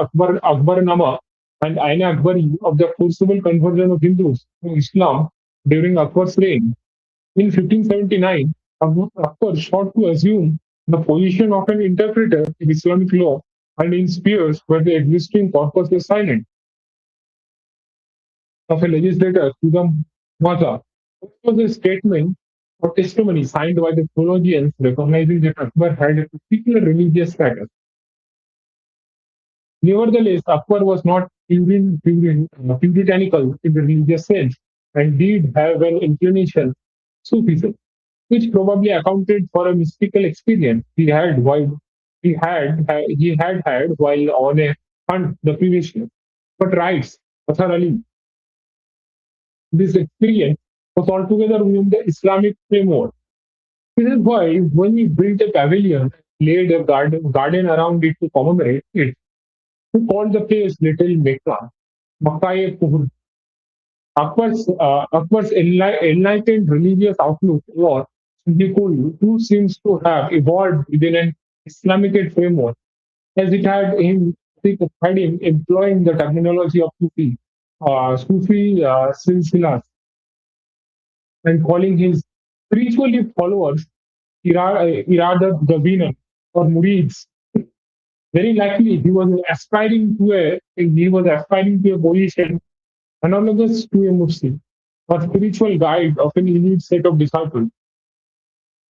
Akbarnama and Ain Akbari of the forcible conversion of Hindus to Islam during Akbar's reign. In 1579, Akbar sought to assume the position of an interpreter in Islamic law and in spheres where the existing corpus was silent, of a legislator to the Maza. This was a statement or testimony signed by the theologians recognizing that Akbar had a particular religious status. Nevertheless, Akbar was not puritanical in the religious sense and did have an inclination Sufism, which probably accounted for a mystical experience he had had while on a hunt the previous year. But writes Athar Ali, this experience was altogether within the Islamic framework. This is why when he built a pavilion, laid a garden around it to commemorate it, he called the place Little Mecca, Makkah-e-Puhur. Akbar's enlightened religious outlook was Sindhikul, who seems to have evolved within an Islamic framework, as it had him employing the terminology of Sufi silsilas, and calling his spiritually followers Iradat Gabinan or Murids. Very likely he was aspiring to a position analogous to a Muslim, a spiritual guide of an elite set of disciples.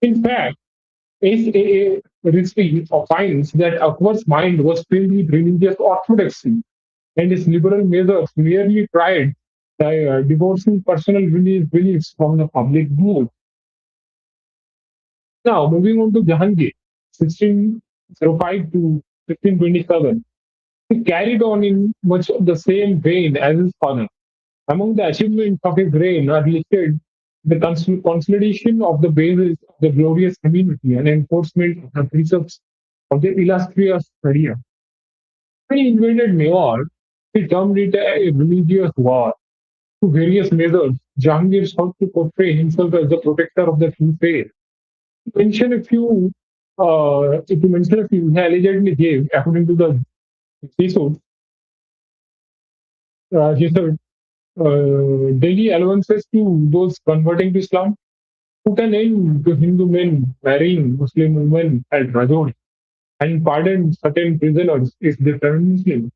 In fact, SAA Rizvi finds that Akbar's mind was filled with religious orthodoxy, and his liberal measures merely tried divorcing personal beliefs from the public good. Now, moving on to Jahangir, 1605 to 1527, he carried on in much of the same vein as his father. Among the achievements of his reign are listed the consolidation of the basis of the glorious community and enforcement of the precepts of the illustrious Sharia. When he invaded Mewar, he termed it a religious war through various measures Jahangir sought to portray himself as the protector of the true faith. To mention a few, he allegedly gave, according to the episode, he said, daily allowances to those converting to Islam, put an end to Hindu men marrying Muslim women at Rajouri, and pardoned certain prisoners if they turned Muslim.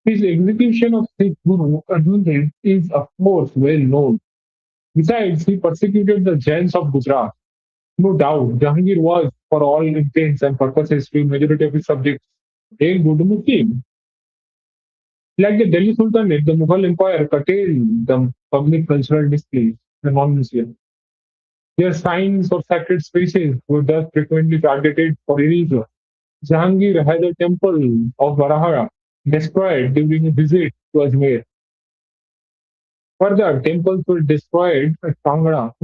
His execution of Sikh Guru Arjan Dev is, of course, well known. Besides, he persecuted the Jains of Gujarat. No doubt, Jahangir was, for all intents and purposes, to majority of his subjects, a good Muslim. Like the Delhi Sultanate, the Mughal Empire curtailed the public cultural displays, the non-Muslim. Their signs or sacred spaces were thus frequently targeted for erasure. Jahangir had a temple of Varahara destroyed during a visit to Ajmer. Further, temples were destroyed at Kangra.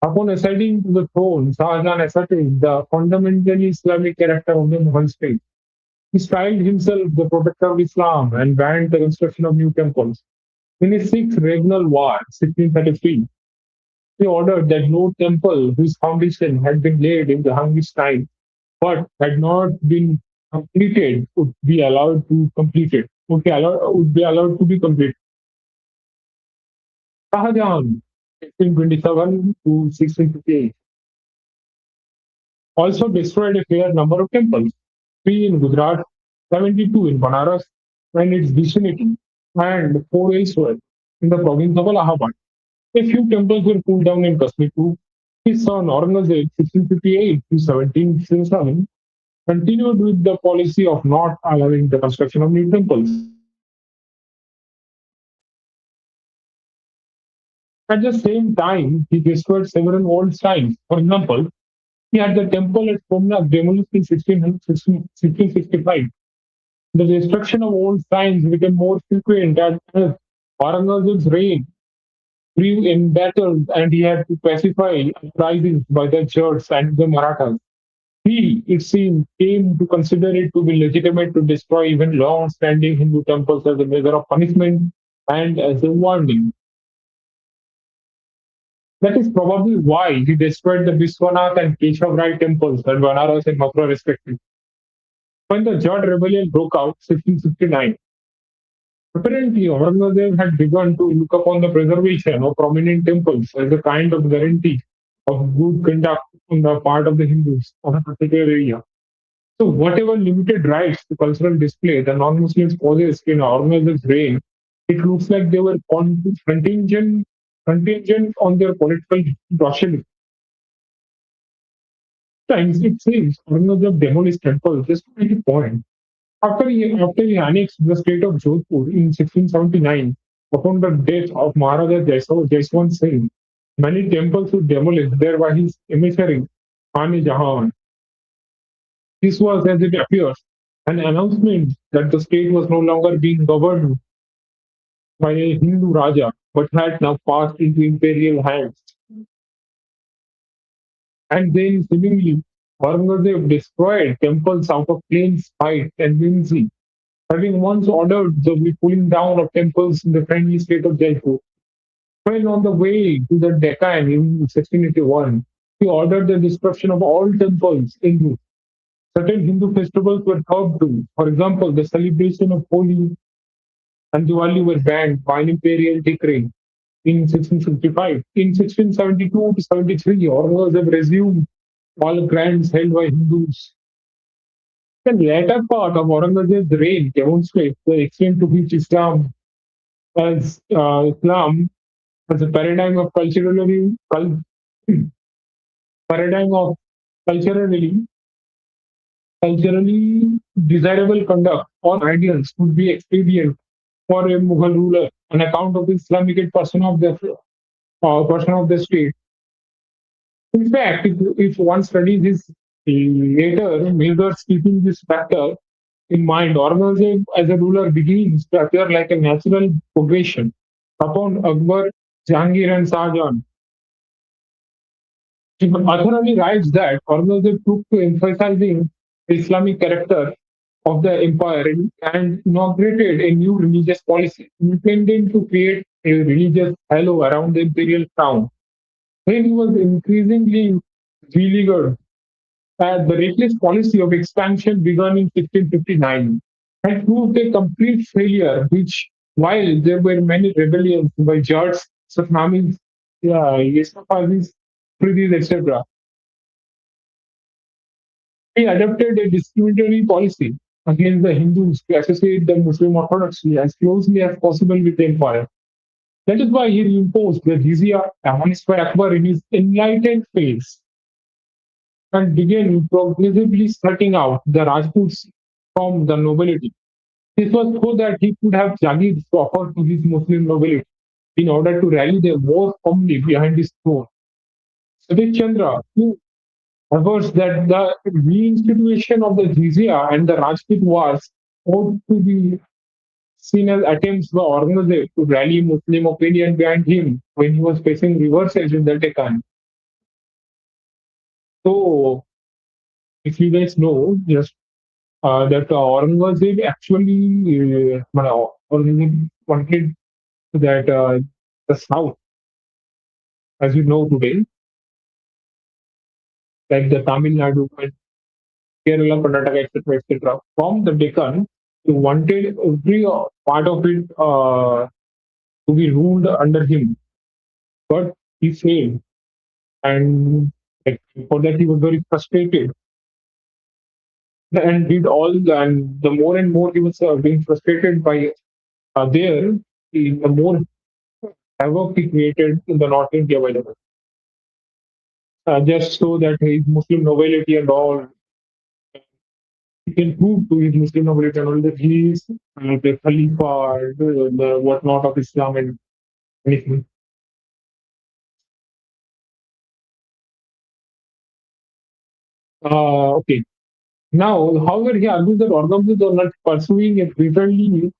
Upon ascending to the throne, Shah Jahan ascertained the fundamentally Islamic character of the Mughal state. He styled himself the protector of Islam and banned the construction of new temples. In his sixth regnal war, 1633, he ordered that no temple whose foundation had been laid in Jahangir's time but had not been completed would be allowed to be completed. Shah Jahan, 1627 to 1658, also destroyed a fair number of temples, three in Gujarat, 72 in Banaras and its vicinity, and four elsewhere in the province of Allahabad. A few temples were pulled down in Kashmir too. His son Aurangzeb, 1658 to 1767, continued with the policy of not allowing the construction of new temples. At the same time, he destroyed several old shrines. For example, he had the temple at Somnath demolished in 1665. The destruction of old shrines became more frequent as Aurangzeb's reign grew in battles and he had to pacify uprisings by the Jats and the Marathas. He, it seemed, came to consider it to be legitimate to destroy even long standing Hindu temples as a measure of punishment and as a warning. That is probably why he destroyed the Vishwanath and Keshav Rai temples at Banaras and Mathura respectively. When the Jat rebellion broke out, 1659, apparently Aurangzeb had begun to look upon the preservation of prominent temples as a kind of guarantee of good conduct on the part of the Hindus of a particular area. So whatever limited rights to cultural display the non-Muslims possessed in Aurangzeb's reign, it looks like they were contingent on their political docility. Times it seems Aurangzeb demolished temples just to make a point. After he annexed the state of Jodhpur in 1679, upon the death of Maharaja Jaiswant Singh, many temples were demolished, thereby his emissary, Khan Jahan. This was, as it appears, an announcement that the state was no longer being governed by a Hindu Raja, but had now passed into imperial hands. And then, seemingly, Aurangzeb destroyed temples out of plain spite and whimsy, having once ordered the pulling down of temples in the friendly state of Jaipur. When on the way to the Deccan in 1681, he ordered the destruction of all temples in certain Hindu festivals were curbed to. For example, the celebration of Holi and Diwali were banned by an imperial decree in 1655. In 1672 to 73, Aurangzeb resumed all grants held by Hindus. The latter part of Aurangzeb's reign demonstrates the extent to which Islam as a paradigm of culturally culturally desirable conduct or ideals would be expedient for a Mughal ruler on account of the Islamic person of the state. In fact, if one studies his later measures keeping this factor in mind, Aurangzeb as a ruler begins to appear like a natural progression upon Akbar, Jahangir, and Shah Jahan. He authority writes that Aurangzeb took to emphasizing the Islamic character of the empire and inaugurated a new religious policy intended to create a religious halo around the imperial crown. Then he was increasingly beleaguered as the reckless policy of expansion begun in 1659 had proved a complete failure, which, while there were many rebellions by Jats, Satnamis, Yesafazis, Pridis, etc., he adopted a discriminatory policy against the Hindus to associate the Muslim orthodoxy as closely as possible with the empire. That is why he imposed the jizya announced by Akbar in his enlightened phase and began progressively shutting out the Rajputs from the nobility. This was so that he could have Jagirs to offer to his Muslim nobility in order to rally them more firmly behind his throne. Satish Chandra, who avers that the reinstitution of the jizya and the Rajput wars ought to be seen as attempts by Aurangzeb to rally Muslim opinion behind him when he was facing reversals in the Deccan. So, if you guys know, just that Aurangzeb actually Aurangzeb wanted that the south, as you know today, like the Tamil Nadu and Kerala, Karnataka, etc., etc., from the Deccan, he wanted every part of it to be ruled under him, but he failed, and like, for that he was very frustrated and did all. And the more and more he was being frustrated by there, the more havoc he created in the North India by the way. Just so that his Muslim nobility and all, he can prove to his Muslim nobility and all that he is the Khalifa, the whatnot of Islam and anything. Okay. Now, however, he argues that Aurangzeb was not pursuing a preferably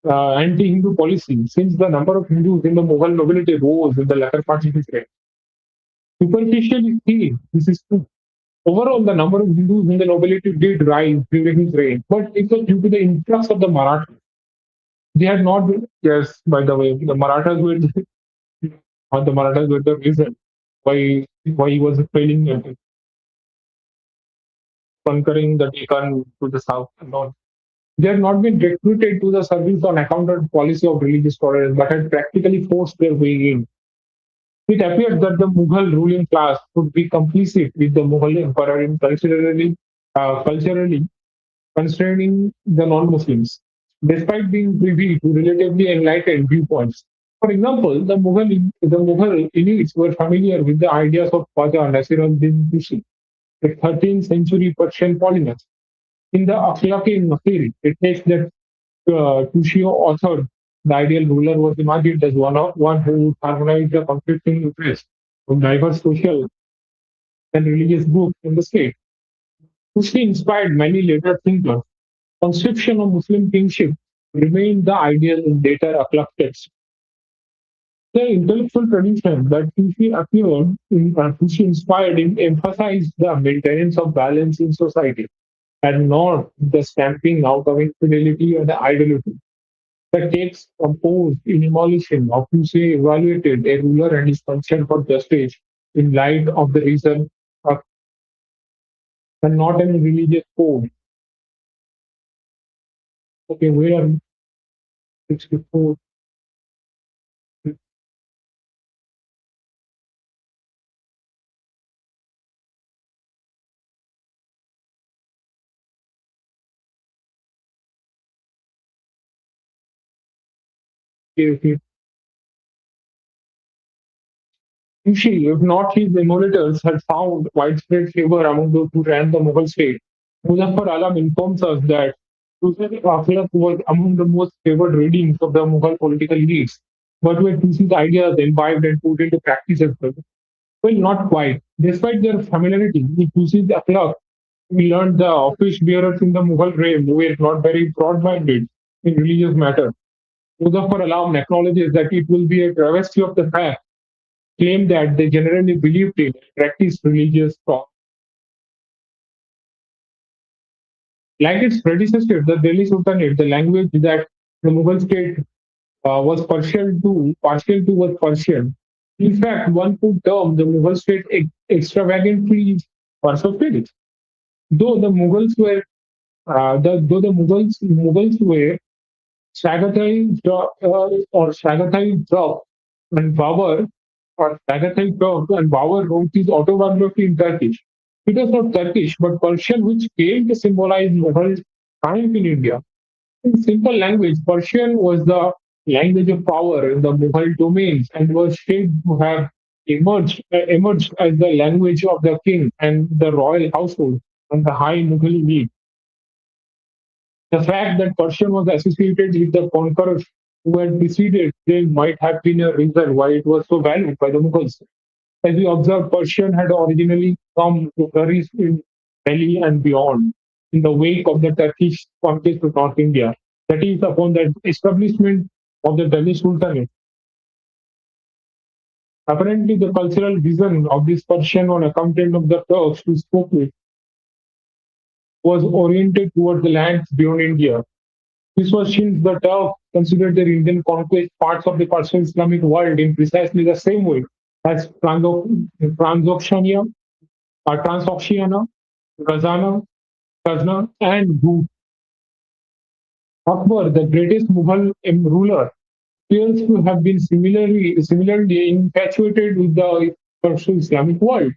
anti-Hindu policy since the number of Hindus in the Mughal nobility rose in the latter part of his reign. Superficially seen, this is true. Overall, the number of Hindus in the nobility did rise during his reign, but it was due to the influx of the Marathas. They had not been, yes, by the way, the Marathas were or the Marathas were the reason why he was failing at conquering the Deccan to the south and all. They had not been recruited to the service on account of policy of religious tolerance, but had practically forced their way in. It appeared that the Mughal ruling class would be complicit with the Mughal emperor in culturally constraining the non-Muslims, despite being privy to relatively enlightened viewpoints. For example, the Mughal elites were familiar with the ideas of Khwaja Nasiruddin Tusi, the 13th century Persian polymath. In the Akhlaq-e-Nasir, it takes that Tushio authored, the ideal ruler was imagined as one who would harmonize the conflicting interests of diverse social and religious groups in the state. Tusi inspired many later thinkers. Conception of Muslim kingship remained the ideal in later Akhlaq texts. The intellectual tradition that Tusi inspired in emphasized the maintenance of balance in society and not the stamping out of infidelity and idolatry. The text composed in emulation of Tusi evaluated a ruler and his function for justice in light of the reason of, and not any religious code. Okay, where are 64? Okay, okay. Usually, if not his emulators, had found widespread favor among those who ran the Mughal state. Muzaffar Alam informs us that Tusi's Akhlaq was among the most favored readings of the Mughal political elites, but were Tusi's ideas imbibed and put into practice as well. Well, not quite. Despite their familiarity with Tusi's Akhlaq, we learned the office bearers in the Mughal realm were not very broad-minded in religious matters. Muzaffar Alam acknowledges that it will be a travesty of the fact claimed that they generally believed in and practiced religious thought. Like its predecessor, the Delhi Sultanate, the language that the Mughal state was partial to was Persian. In fact, one could term the Mughal state extravagantly Persian. Though the Mughals were though the Mughals were Chagatai Drop and Babur wrote his autobiography in Turkish. It was not Turkish but Persian, which came to symbolize Mughal triumph in India. In simple language, Persian was the language of power in the Mughal domains and was shaped to have emerged as the language of the king and the royal household and the high Mughal elite. The fact that Persian was associated with the conquerors who had preceded them might have been a reason why it was so valued by the Mughals. As we observe, Persian had originally come to flourish in Delhi and beyond in the wake of the Turkish conquest of North India. That is, upon the establishment of the Delhi Sultanate. Apparently, the cultural vision of this Persian on account of the Turks who spoke with was oriented towards the lands beyond India. This was since the Turks considered their Indian conquest parts of the Persian Islamic world in precisely the same way as Transoxiana, Transoxiana, Ghazana, Ghazna, and Ghu. Akbar, the greatest Mughal ruler, appears to have been similarly infatuated with the Persian Islamic world.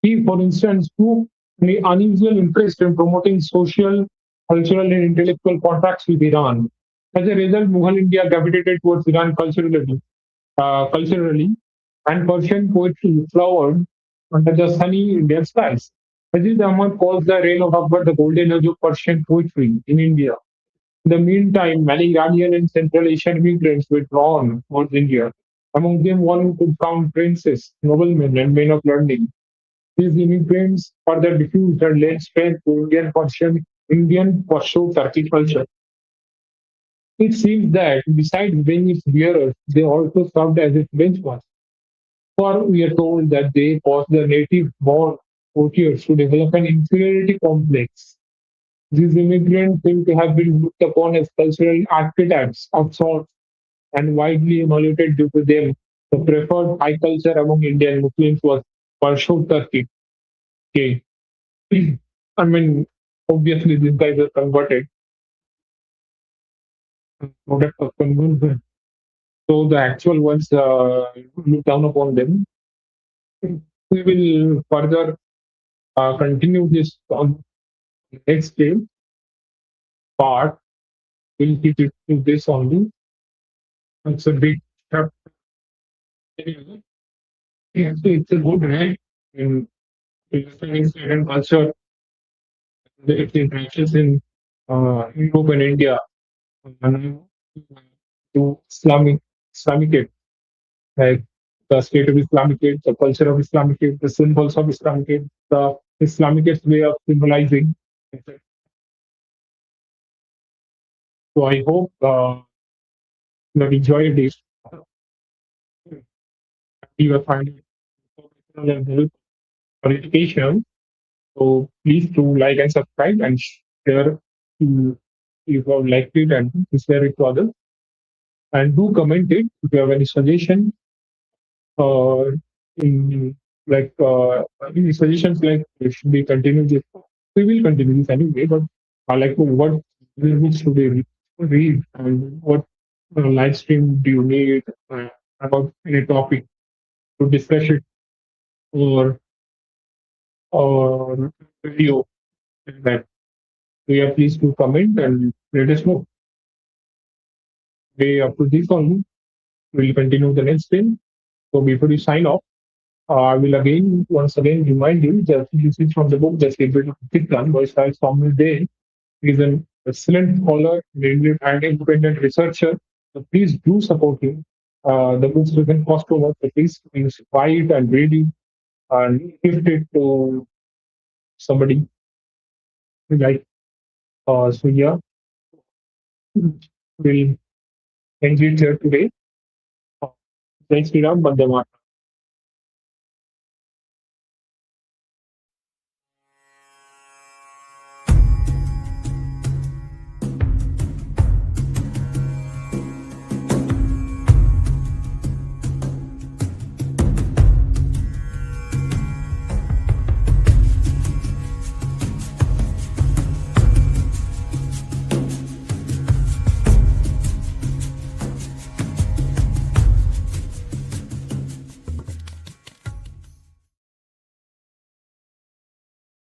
He, for instance, took an unusual interest in promoting social, cultural, and intellectual contacts with Iran. As a result, Mughal India gravitated towards Iran culturally, and Persian poetry flowered under the sunny Indian skies. Aziz Ahmad calls the reign of Akbar the golden age of Persian poetry in India. In the meantime, many Iranian and Central Asian immigrants were drawn towards India. Among them, one could count princes, noblemen, and men of learning. These immigrants further diffused and lent strength to Indian Perso-Turkic culture. It seems that besides being its bearers, they also served as its benchmarks. For we are told that they caused the native born courtiers to develop an inferiority complex. These immigrants seem to have been looked upon as cultural archetypes of sorts and widely emulated due to them. The preferred high culture among Indian Muslims was Perso-Turkic. Okay. I mean, obviously, these guys are converted product of conversion. So the actual ones look down upon them. We will further continue this on the next day part. We'll keep it to this only. It's a big chapter. Yeah, so it's a good right in understanding Indian culture, its interactions in Europe and India, and to Islamic like the state of Islamic State, the culture of Islamic State, the symbols of Islamic State, the Islamic way of symbolizing. So I hope you have enjoyed this. You will find it informational and for education. So please do like and subscribe and share if you have liked it and share it to others. And do comment it if you have any suggestion uh, in any suggestions like should we continue this? We will continue this anyway, but like what which should we read and what live stream do you need about any topic to discuss it or video that we are pleased to comment and let us know. We up to this only. We'll continue the next day. So before you sign off, I will once again remind you that this is from the book The Seedbed of Pakistan by Saumya Dey. He is an excellent scholar and independent researcher. So please do support him. The book doesn't cost too much. At least please buy it and read it and gift it to somebody you like. So yeah, we'll end it here today. Thanks, Sriram. Bande Mataram.